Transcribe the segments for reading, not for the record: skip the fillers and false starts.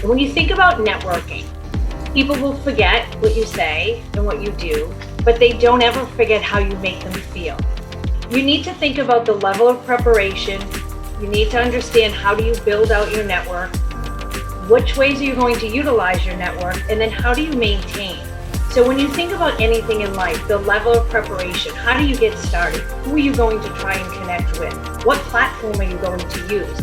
When you think about networking, people will forget what you say and what you do, but they don't ever forget how you make them feel. You need to think about the level of preparation. You need to understand how do you build out your network, which ways are you going to utilize your network, and then how do you maintain. So when you think about anything in life, the level of preparation, how do you get started? Who are you going to try and connect with? What platform are you going to use?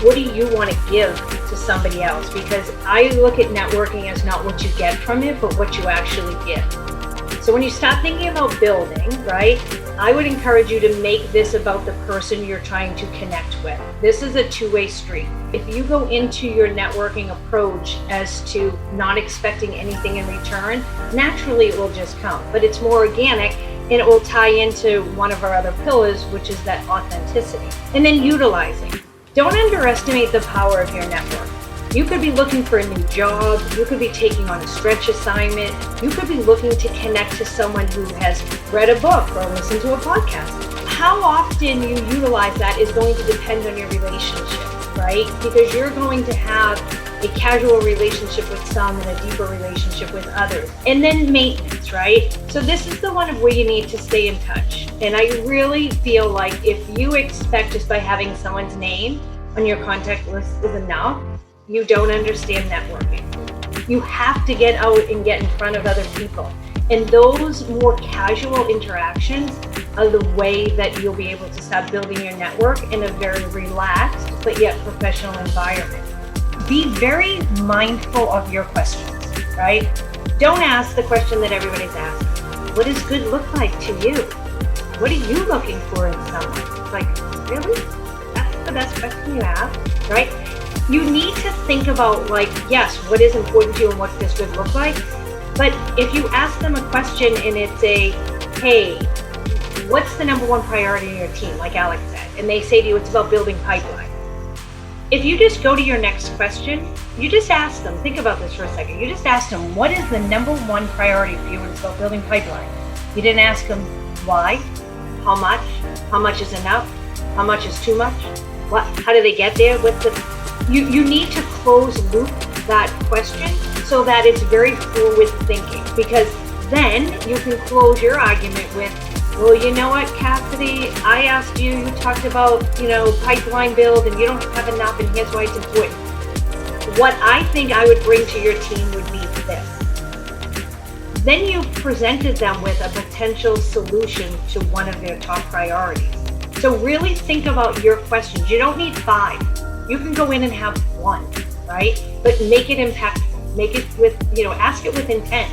What do you want to give to somebody else? Because I look at networking as not what you get from it, but what you actually give. So when you start thinking about building, right, I would encourage you to make this about the person you're trying to connect with. This is a two-way street. If you go into your networking approach as to not expecting anything in return, naturally it will just come, but it's more organic and it will tie into one of our other pillars, which is that authenticity. And then utilizing. Don't underestimate the power of your network. You could be looking for a new job. You could be taking on a stretch assignment. You could be looking to connect to someone who has read a book or listened to a podcast. How often you utilize that is going to depend on your relationship, right? Because you're going to have a casual relationship with some and a deeper relationship with others. And then maintenance, right? So this is the one of where you need to stay in touch. And I really feel like if you expect just by having someone's name on your contact list is enough, you don't understand networking. You have to get out and get in front of other people. And those more casual interactions are the way that you'll be able to start building your network in a very relaxed but yet professional environment. Be very mindful of your questions, right? Don't ask the question that everybody's asking. What does good look like to you? What are you looking for in someone? Like, really? That's the best question you have, right? You need to think about, like, yes, what is important to you and what does good look like? But if you ask them a question and it's a, hey, what's the number one priority in your team, like Alex said, and they say to you it's about building pipeline. If you just go to your next question, you just ask them, think about this for a second, you just ask them, what is the number one priority for you when it's about building pipeline? You didn't ask them why, how much is enough, how much is too much, what, how do they get there, what's the, you need to close loop that question so that it's very fluid thinking, because then you can close your argument with, well, you know what, Cassidy, I asked you, you talked about, pipeline build and you don't have enough and here's why it's important. What I think I would bring to your team would be this. Then you've presented them with a potential solution to one of their top priorities. So really think about your questions. You don't need 5. You can go in and have 1, right? But make it impactful. Make it with, ask it with intent.